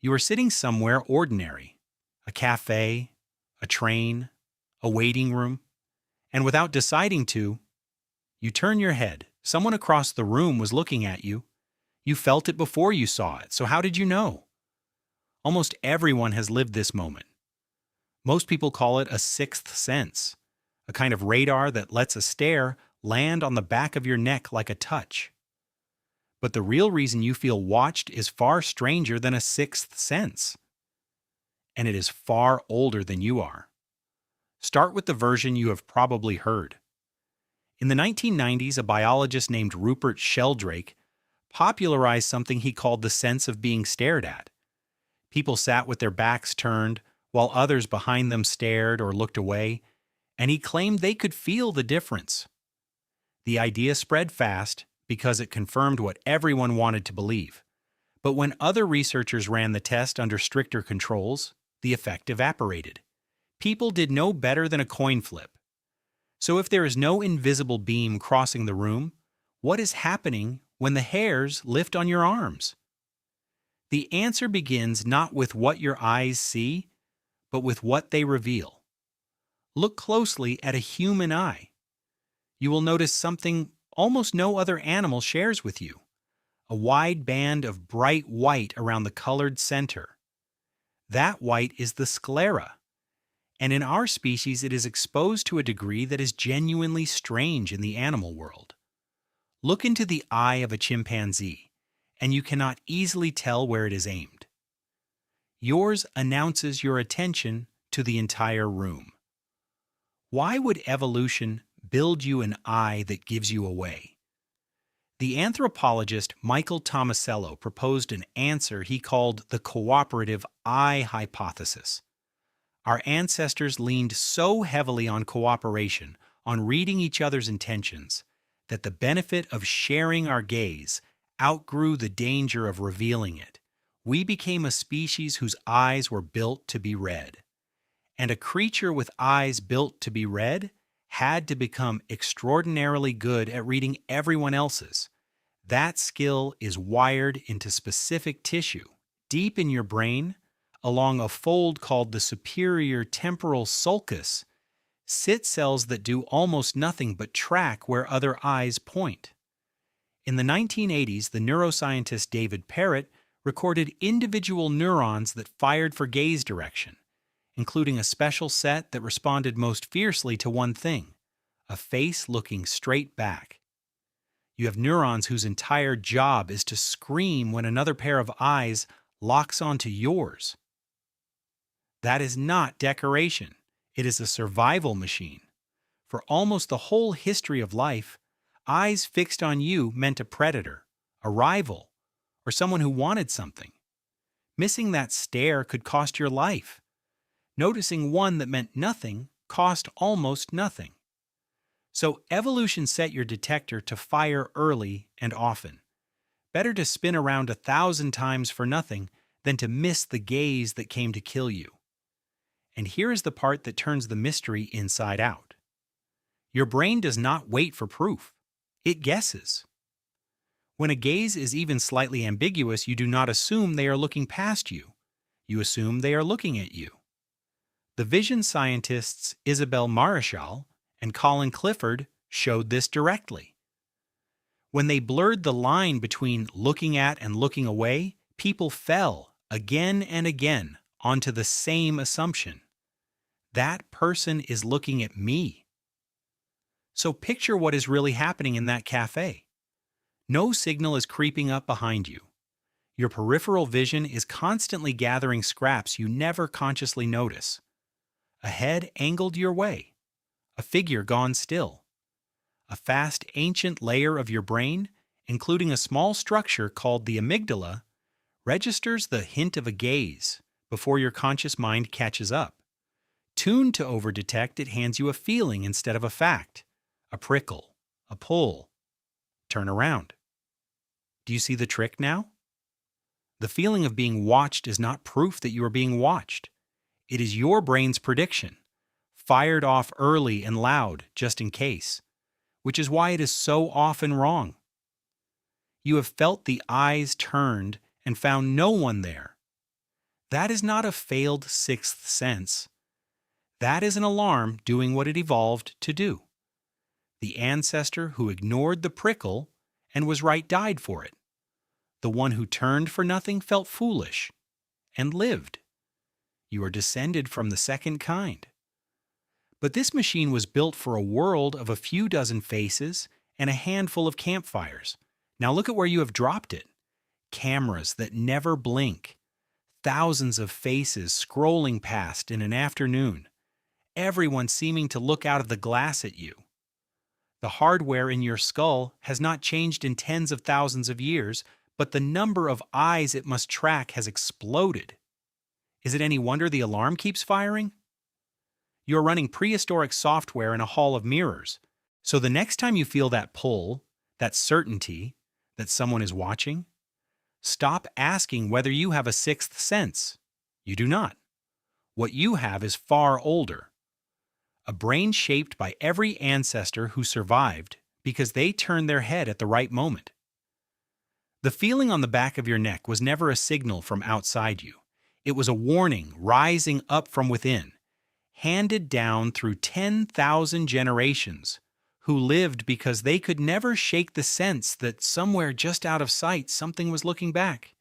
You are sitting somewhere ordinary, a cafe, a train, a waiting room, and without deciding to, you turn your head. Someone across the room was looking at you. You felt it before you saw it, so how did you know? Almost everyone has lived this moment. Most people call it a sixth sense, a kind of radar that lets a stare land on the back of your neck like a touch. But the real reason you feel watched is far stranger than a sixth sense. And it is far older than you are. Start with the version you have probably heard. In the 1990s, a biologist named Rupert Sheldrake popularized something he called the sense of being stared at. People sat with their backs turned, while others behind them stared or looked away, and he claimed they could feel the difference. The idea spread fast because it confirmed what everyone wanted to believe. But when other researchers ran the test under stricter controls, the effect evaporated. People did no better than a coin flip. So if there is no invisible beam crossing the room, what is happening when the hairs lift on your arms? The answer begins not with what your eyes see, but with what they reveal. Look closely at a human eye. You will notice something almost no other animal shares with you: a wide band of bright white around the colored center. That white is the sclera, and in our species it is exposed to a degree that is genuinely strange in the animal world. Look into the eye of a chimpanzee, and you cannot easily tell where it is aimed. Yours announces your attention to the entire room. Why would evolution build you an eye that gives you away? The anthropologist Michael Tomasello proposed an answer he called the cooperative eye hypothesis. Our ancestors leaned so heavily on cooperation, on reading each other's intentions, that the benefit of sharing our gaze outgrew the danger of revealing it. We became a species whose eyes were built to be read. And a creature with eyes built to be read had to become extraordinarily good at reading everyone else's. That skill is wired into specific tissue, deep in your brain, along a fold called the superior temporal sulcus, sit cells that do almost nothing but track where other eyes point. In the 1980s, the neuroscientist David Parrott recorded individual neurons that fired for gaze direction, including a special set that responded most fiercely to one thing: a face looking straight back. You have neurons whose entire job is to scream when another pair of eyes locks onto yours. That is not decoration. It is a survival machine. For almost the whole history of life, eyes fixed on you meant a predator, a rival, or someone who wanted something. Missing that stare could cost your life. Noticing one that meant nothing cost almost nothing. So evolution set your detector to fire early and often. Better to spin around 1,000 times for nothing than to miss the gaze that came to kill you. And here is the part that turns the mystery inside out. Your brain does not wait for proof. It guesses. When a gaze is even slightly ambiguous, you do not assume they are looking past you. You assume they are looking at you. The vision scientists Isabel Marichal and Colin Clifford showed this directly. When they blurred the line between looking at and looking away, people fell again and again onto the same assumption: that person is looking at me. So picture what is really happening in that cafe. No signal is creeping up behind you. Your peripheral vision is constantly gathering scraps you never consciously notice. A head angled your way, a figure gone still. A fast ancient layer of your brain, including a small structure called the amygdala, registers the hint of a gaze before your conscious mind catches up. Tuned to overdetect, it hands you a feeling instead of a fact: a prickle, a pull. Turn around. Do you see the trick now? The feeling of being watched is not proof that you are being watched. It is your brain's prediction, fired off early and loud just in case, which is why it is so often wrong. You have felt the eyes turned and found no one there. That is not a failed sixth sense. That is an alarm doing what it evolved to do. The ancestor who ignored the prickle and was right died for it. The one who turned for nothing felt foolish and lived. You are descended from the second kind. But this machine was built for a world of a few dozen faces and a handful of campfires. Now look at where you have dropped it. Cameras that never blink. Thousands of faces scrolling past in an afternoon. Everyone seeming to look out of the glass at you. The hardware in your skull has not changed in tens of thousands of years, but the number of eyes it must track has exploded. Is it any wonder the alarm keeps firing? You're running prehistoric software in a hall of mirrors. So the next time you feel that pull, that certainty that someone is watching, stop asking whether you have a sixth sense. You do not. What you have is far older. A brain shaped by every ancestor who survived because they turned their head at the right moment. The feeling on the back of your neck was never a signal from outside you. It was a warning rising up from within, handed down through 10,000 generations, who lived because they could never shake the sense that somewhere just out of sight something was looking back.